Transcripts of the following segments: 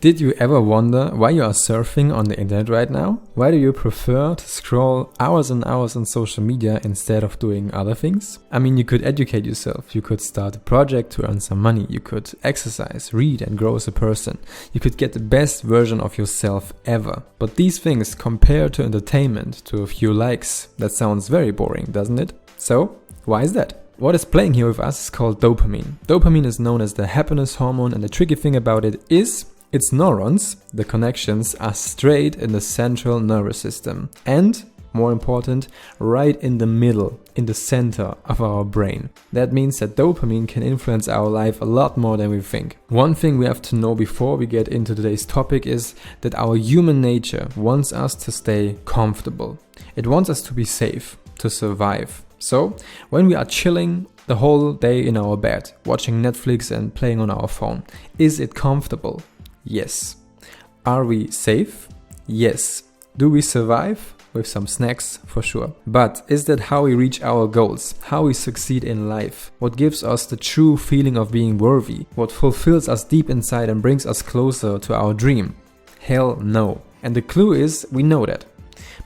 Did you ever wonder why you are surfing on the internet right now? Why do you prefer to scroll hours and hours on social media instead of doing other things? I mean, you could educate yourself, you could start a project to earn some money, you could exercise, read and grow as a person. You could get the best version of yourself ever. But these things compared to entertainment, to a few likes, that sounds very boring, doesn't it? So, why is that? What is playing here with us is called dopamine. Dopamine is known as the happiness hormone, and the tricky thing about it is its neurons, the connections, are straight in the central nervous system and, more important, right in the middle, in the center of our brain. That means that dopamine can influence our life a lot more than we think. One thing we have to know before we get into today's topic is that our human nature wants us to stay comfortable. It wants us to be safe, to survive. So, when we are chilling the whole day in our bed, watching Netflix and playing on our phone, is it comfortable? Yes. Are we safe? Yes. Do we survive? With some snacks, for sure. But is that how we reach our goals? How we succeed in life? What gives us the true feeling of being worthy? What fulfills us deep inside and brings us closer to our dream? Hell no. And the clue is, we know that.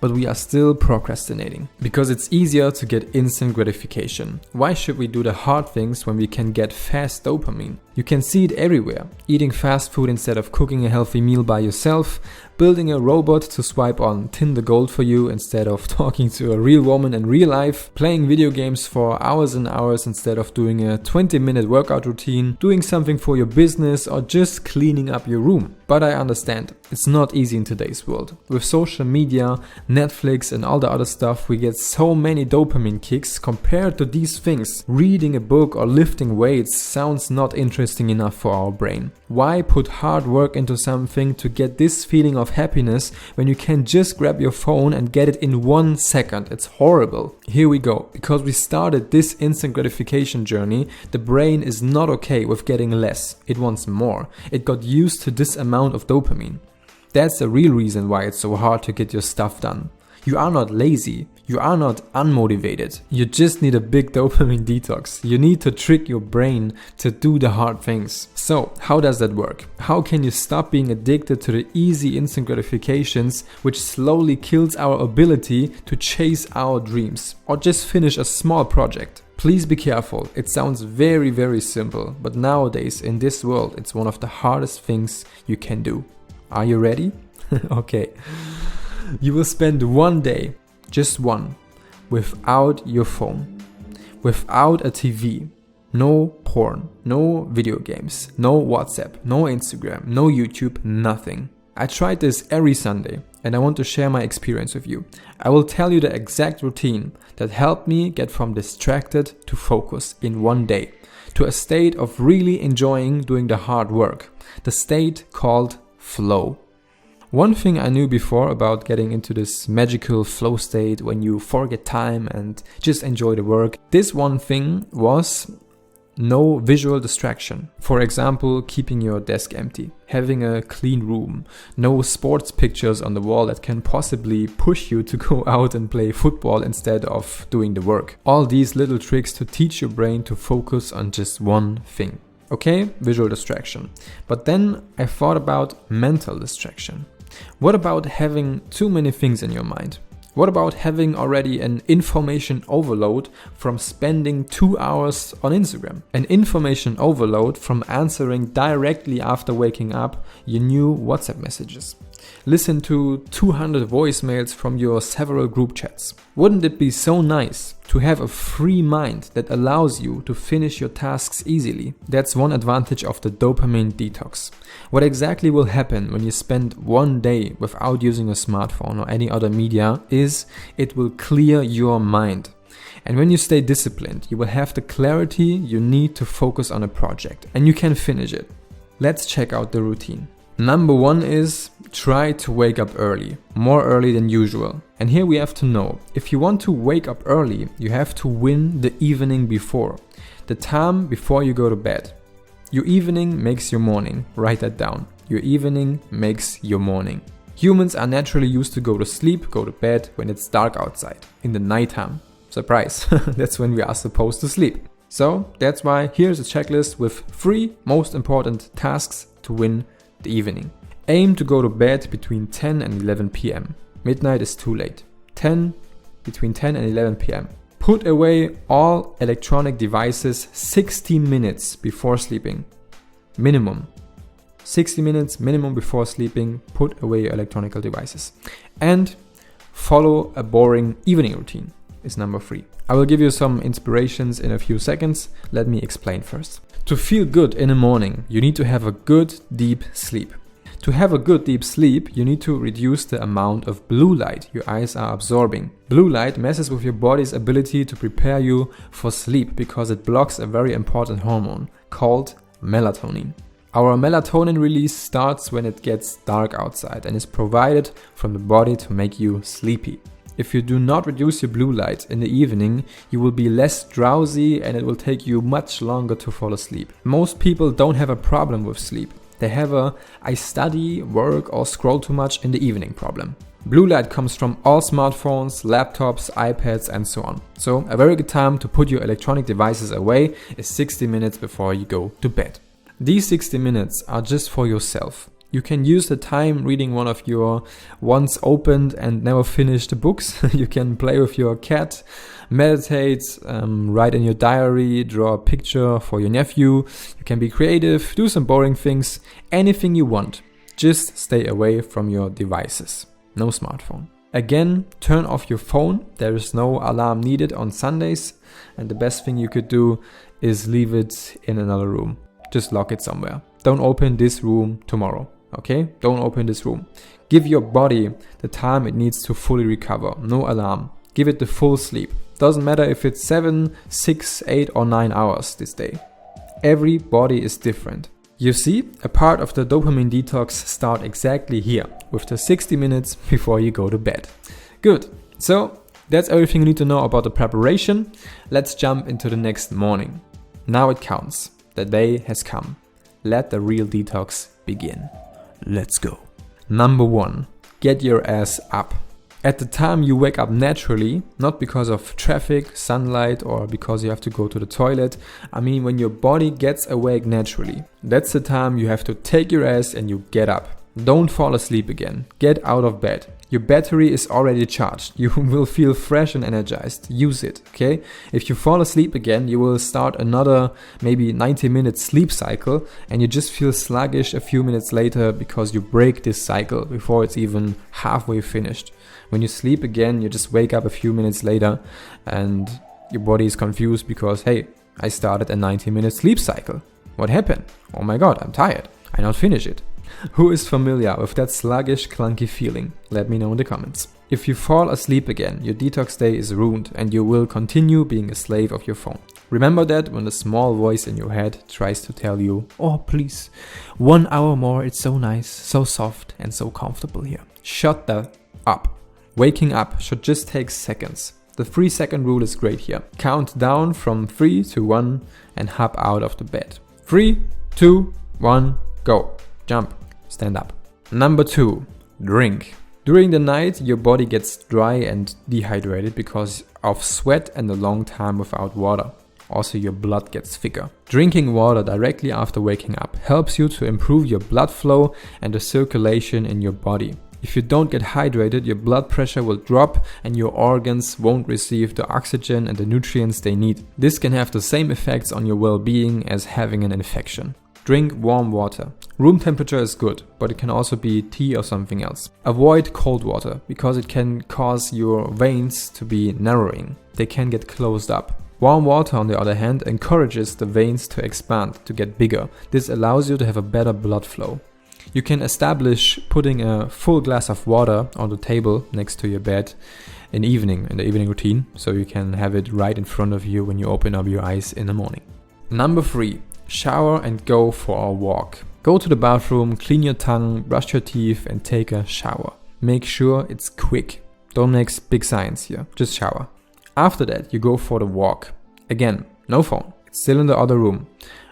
But we are still procrastinating because it's easier to get instant gratification. Why should we do the hard things when we can get fast dopamine? You can see it everywhere. Eating fast food instead of cooking a healthy meal by yourself, building a robot to swipe on Tinder Gold for you instead of talking to a real woman in real life, playing video games for hours and hours instead of doing a 20-minute workout routine, doing something for your business or just cleaning up your room. But I understand, it's not easy in today's world. With social media, Netflix and all the other stuff, we get so many dopamine kicks compared to these things. Reading a book or lifting weights sounds not interesting enough for our brain. Why put hard work into something to get this feeling of happiness when you can just grab your phone and get it in 1 second? It's horrible. Here we go. Because we started this instant gratification journey, the brain is not okay with getting less. It wants more. It got used to this amount of dopamine. That's the real reason why it's so hard to get your stuff done. You are not lazy. You are not unmotivated. You just need a big dopamine detox. You need to trick your brain to do the hard things. So, how does that work? How can you stop being addicted to the easy instant gratifications which slowly kills our ability to chase our dreams or just finish a small project? Please be careful. It sounds very, very simple, but nowadays in this world, it's one of the hardest things you can do. Are you ready? Okay. You will spend one day, just one, without your phone, without a TV, no porn, no video games, no WhatsApp, no Instagram, no YouTube, nothing. I tried this every Sunday and I want to share my experience with you. I will tell you the exact routine that helped me get from distracted to focus in one day, to a state of really enjoying doing the hard work, the state called flow. One thing I knew before about getting into this magical flow state when you forget time and just enjoy the work, this one thing was no visual distraction. For example, keeping your desk empty, having a clean room, no sports pictures on the wall that can possibly push you to go out and play football instead of doing the work. All these little tricks to teach your brain to focus on just one thing. Okay, visual distraction. But then I thought about mental distraction. What about having too many things in your mind? What about having already an information overload from spending 2 hours on Instagram? An information overload from answering directly after waking up your new WhatsApp messages. Listen to 200 voicemails from your several group chats. Wouldn't it be so nice to have a free mind that allows you to finish your tasks easily? That's one advantage of the dopamine detox. What exactly will happen when you spend one day without using a smartphone or any other media is it will clear your mind. And when you stay disciplined, you will have the clarity you need to focus on a project and you can finish it. Let's check out the routine. Number 1 is try to wake up early, more early than usual. And here we have to know, if you want to wake up early, you have to win the evening before, the time before you go to bed. Your evening makes your morning, write that down. Your evening makes your morning. Humans are naturally used to go to sleep, go to bed when it's dark outside, in the nighttime. Surprise, that's when we are supposed to sleep. So that's why here's a checklist with 3 most important tasks to win the evening. Aim to go to bed between 10 and 11 p.m. Midnight is too late. Between 10 and 11 p.m. Put away all electronic devices 60 minutes before sleeping. Minimum. 60 minutes minimum before sleeping, put away your electronic devices. And follow a boring evening routine is number 3. I will give you some inspirations in a few seconds. Let me explain first. To feel good in the morning, you need to have a good deep sleep. To have a good deep sleep, you need to reduce the amount of blue light your eyes are absorbing. Blue light messes with your body's ability to prepare you for sleep because it blocks a very important hormone called melatonin. Our melatonin release starts when it gets dark outside and is provided from the body to make you sleepy. If you do not reduce your blue light in the evening, you will be less drowsy and it will take you much longer to fall asleep. Most people don't have a problem with sleep. They have a I study, work or scroll too much in the evening problem. Blue light comes from all smartphones, laptops, iPads and so on. So a very good time to put your electronic devices away is 60 minutes before you go to bed. These 60 minutes are just for yourself. You can use the time reading one of your once opened and never finished books. You can play with your cat, meditate, write in your diary, draw a picture for your nephew. You can be creative, do some boring things, anything you want. Just stay away from your devices. No smartphone. Again, turn off your phone. There is no alarm needed on Sundays. And the best thing you could do is leave it in another room. Just lock it somewhere. Don't open this room tomorrow. Okay? Don't open this room. Give your body the time it needs to fully recover. No alarm. Give it the full sleep. Doesn't matter if it's 7, 6, 8 or 9 hours this day. Every body is different. You see, a part of the dopamine detox starts exactly here, with the 60 minutes before you go to bed. Good. So, that's everything you need to know about the preparation. Let's jump into the next morning. Now it counts. The day has come. Let the real detox begin. Let's go. Number 1. Get your ass up. At the time you wake up naturally, not because of traffic, sunlight, or because you have to go to the toilet. I mean, when your body gets awake naturally. That's the time you have to take your ass and you get up. Don't fall asleep again. Get out of bed. Your battery is already charged. You will feel fresh and energized. Use it, okay? If you fall asleep again, you will start another maybe 90-minute sleep cycle and you just feel sluggish a few minutes later because you break this cycle before it's even halfway finished. When you sleep again, you just wake up a few minutes later and your body is confused because, hey, I started a 90-minute sleep cycle. What happened? Oh my god, I'm tired. I not finish it. Who is familiar with that sluggish, clunky feeling? Let me know in the comments. If you fall asleep again, your detox day is ruined and you will continue being a slave of your phone. Remember that when the small voice in your head tries to tell you, oh please, 1 hour more, it's so nice, so soft and so comfortable here. Shut the up. Waking up should just take seconds. The 3-second rule is great here. Count down from 3 to 1 and hop out of the bed. 3, 2, 1, go. Jump. Stand up. Number 2. Drink. During the night, your body gets dry and dehydrated because of sweat and a long time without water. Also, your blood gets thicker. Drinking water directly after waking up helps you to improve your blood flow and the circulation in your body. If you don't get hydrated, your blood pressure will drop and your organs won't receive the oxygen and the nutrients they need. This can have the same effects on your well-being as having an infection. Drink warm water. Room temperature is good, but it can also be tea or something else. Avoid cold water because it can cause your veins to be narrowing. They can get closed up. Warm water, on the other hand, encourages the veins to expand, to get bigger. This allows you to have a better blood flow. You can establish putting a full glass of water on the table next to your bed in the evening routine, so you can have it right in front of you when you open up your eyes in the morning. Number 3. Shower and go for a walk. Go to the bathroom, clean your tongue, brush your teeth and take a shower. Make sure it's quick. Don't make big science here, just shower. After that, you go for the walk. Again, no phone, it's still in the other room.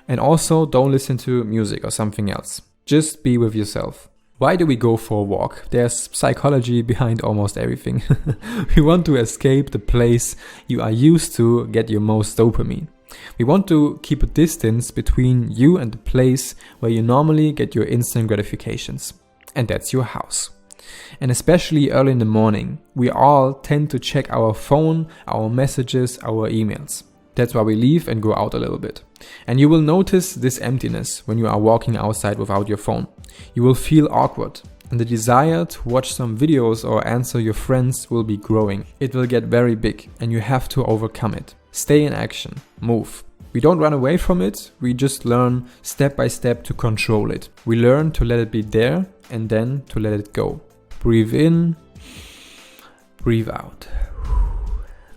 And also don't listen to music or something else. Just be with yourself. Why do we go for a walk? There's psychology behind almost everything. We want to escape the place you are used to, get your most dopamine. We want to keep a distance between you and the place where you normally get your instant gratifications. and that's your house. And especially early in the morning, we all tend to check our phone, our messages, our emails. That's why we leave and go out a little bit. And you will notice this emptiness when you are walking outside without your phone. You will feel awkward, and the desire to watch some videos or answer your friends will be growing. It will get very big, and you have to overcome it. Stay in action, move. We don't run away from it, we just learn step by step to control it. We learn to let it be there and then to let it go. Breathe in, breathe out.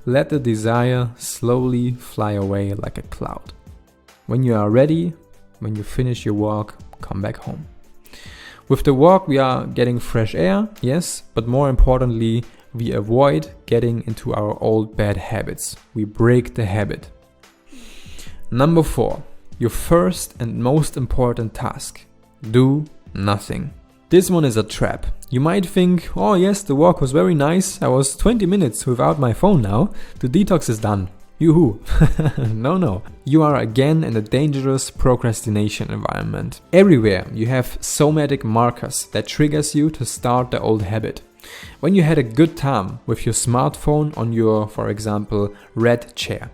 Let the desire slowly fly away like a cloud. When you are ready, when you finish your walk, come back home. With the walk, we are getting fresh air, yes, but more importantly, we avoid getting into our old bad habits. We break the habit. Number 4, your first and most important task. Do nothing. This one is a trap. You might think, oh yes, the walk was very nice. I was 20 minutes without my phone now. The detox is done. Yoo-hoo. No. You are again in a dangerous procrastination environment. Everywhere you have somatic markers that triggers you to start the old habit. When you had a good time with your smartphone on your, for example, red chair.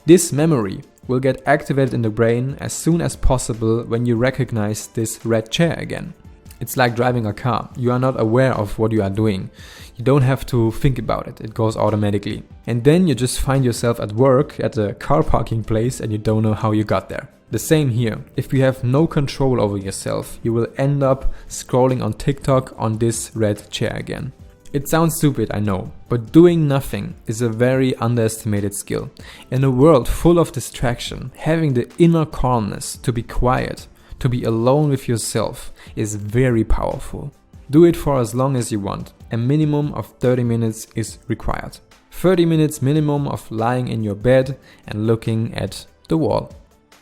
This memory will get activated in the brain as soon as possible when you recognize this red chair again. It's like driving a car. You are not aware of what you are doing. You don't have to think about it. It goes automatically. And then you just find yourself at work at a car parking place and you don't know how you got there. The same here. If you have no control over yourself, you will end up scrolling on TikTok on this red chair again. It sounds stupid, I know, but doing nothing is a very underestimated skill. In a world full of distraction, having the inner calmness to be quiet, to be alone with yourself is very powerful. Do it for as long as you want. A minimum of 30 minutes is required. 30 minutes minimum of lying in your bed and looking at the wall.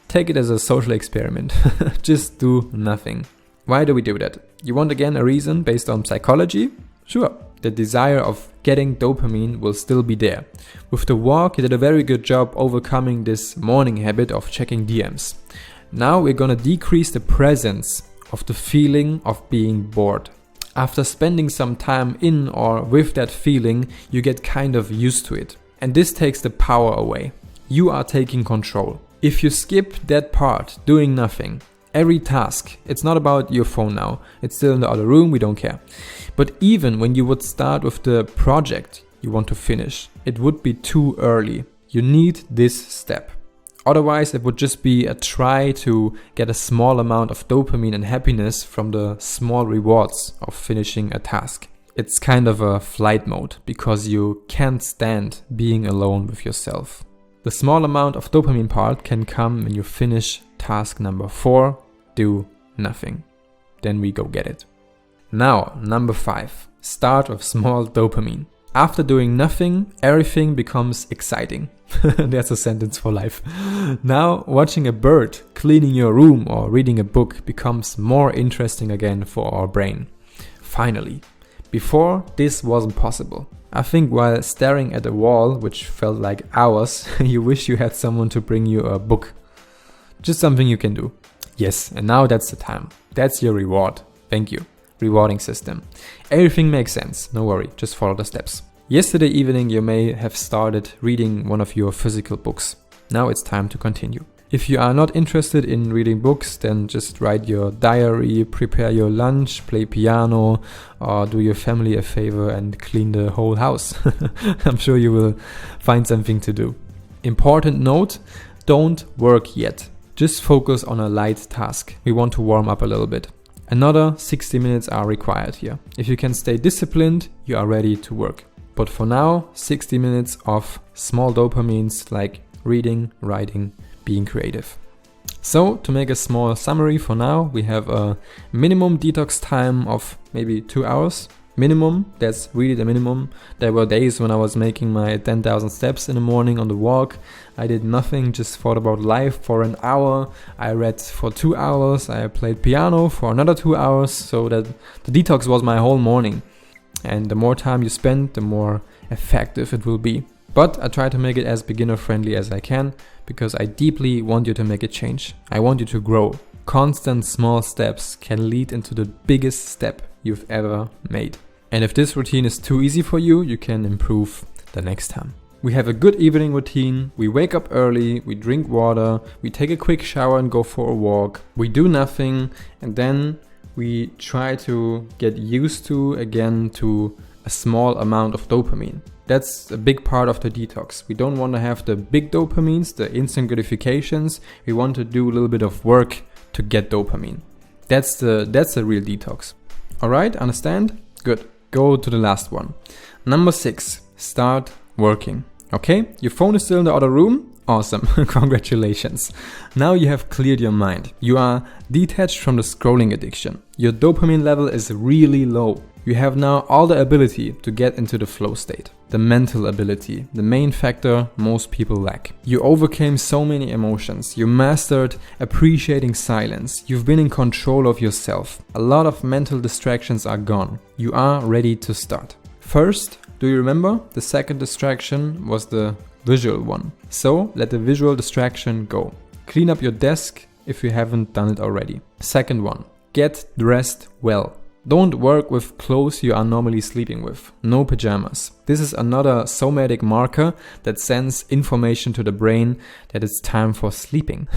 Take it as a social experiment. Just do nothing. Why do we do that? You want again a reason based on psychology? Sure. The desire of getting dopamine will still be there. With the walk, you did a very good job overcoming this morning habit of checking DMs. Now we're gonna decrease the presence of the feeling of being bored. After spending some time in or with that feeling, you get kind of used to it. And this takes the power away. You are taking control. If you skip that part, doing nothing, every task, it's not about your phone now. It's still in the other room, we don't care. But even when you would start with the project you want to finish, it would be too early. You need this step. Otherwise, it would just be a try to get a small amount of dopamine and happiness from the small rewards of finishing a task. It's kind of a flight mode because you can't stand being alone with yourself. The small amount of dopamine part can come when you finish task number 4, do nothing. Then we go get it. Now, number 5, start with small dopamine. After doing nothing, everything becomes exciting. That's a sentence for life. Now, watching a bird, cleaning your room or reading a book becomes more interesting again for our brain. Finally. Before, this wasn't possible. I think while staring at a wall, which felt like hours, you wish you had someone to bring you a book. Just something you can do. Yes, and now that's the time. That's your reward. Thank you. Rewarding system. Everything makes sense. No worry, just follow the steps. Yesterday evening you may have started reading one of your physical books. Now it's time to continue. If you are not interested in reading books, then just write your diary, prepare your lunch, play piano, or do your family a favor and clean the whole house. I'm sure you will find something to do. Important note, don't work yet. Just focus on a light task. We want to warm up a little bit. Another 60 minutes are required here. If you can stay disciplined, you are ready to work. But for now, 60 minutes of small dopamines like reading, writing, being creative. So, to make a small summary for now, we have a minimum detox time of maybe 2 hours. Minimum, that's really the minimum. There were days when I was making my 10,000 steps in the morning on the walk. I did nothing, just thought about life for an hour. I read for 2 hours. I played piano for another 2 hours. So that the detox was my whole morning. And the more time you spend, the more effective it will be. But I try to make it as beginner friendly as I can because I deeply want you to make a change. I want you to grow. constant small steps can lead into the biggest step you've ever made. And if this routine is too easy for you, you can improve the next time. We have a good evening routine. We wake up early, we drink water, we take a quick shower and go for a walk. We do nothing, and then we try to get used to a small amount of dopamine. That's a big part of the detox. We don't want to have the big dopamines, the instant gratifications. We want to do a little bit of work to get dopamine. That's the real detox. All right, understand? Good. Go to the last one. Number 6, start working. Okay, your phone is still in the other room. Awesome, congratulations. Now you have cleared your mind. You are detached from the scrolling addiction. Your dopamine level is really low. You have now all the ability to get into the flow state. The mental ability, the main factor most people lack. You overcame so many emotions. You mastered appreciating silence. You've been in control of yourself. A lot of mental distractions are gone. You are ready to start. First, do you remember? The second distraction was the visual one. So let the visual distraction go. Clean up your desk if you haven't done it already. Second one, get dressed well. Don't work with clothes you are normally sleeping with. No pajamas. This is another somatic marker that sends information to the brain that it's time for sleeping.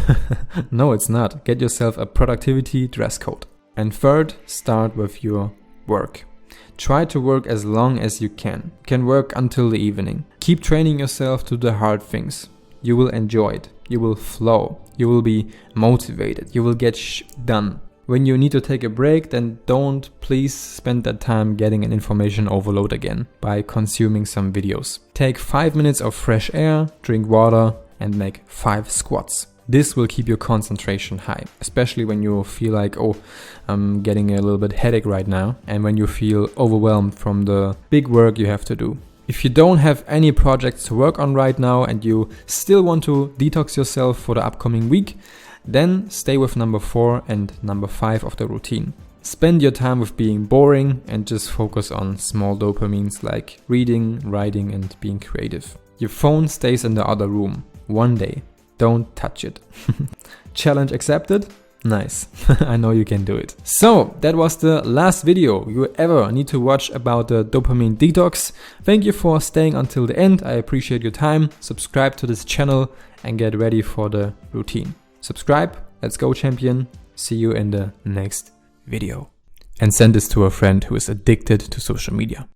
No, it's not. Get yourself a productivity dress code. And third, start with your work. Try to work as long as you can. You can work until the evening. Keep training yourself to do the hard things. You will enjoy it. You will flow. You will be motivated. You will get done. When you need to take a break, then don't please spend that time getting an information overload again by consuming some videos. Take 5 minutes of fresh air, drink water, and make 5 squats. This will keep your concentration high, especially when you feel like, oh, I'm getting a little bit headache right now, and when you feel overwhelmed from the big work you have to do. If you don't have any projects to work on right now and you still want to detox yourself for the upcoming week, then stay with number 4 and number 5 of the routine. Spend your time with being boring and just focus on small dopamines like reading, writing, and being creative. Your phone stays in the other room. One day. Don't touch it. Challenge accepted? Nice. I know you can do it. So that was the last video you ever need to watch about the dopamine detox. Thank you for staying until the end. I appreciate your time. Subscribe to this channel and get ready for the routine. Subscribe. Let's go, champion. See you in the next video. And send this to a friend who is addicted to social media.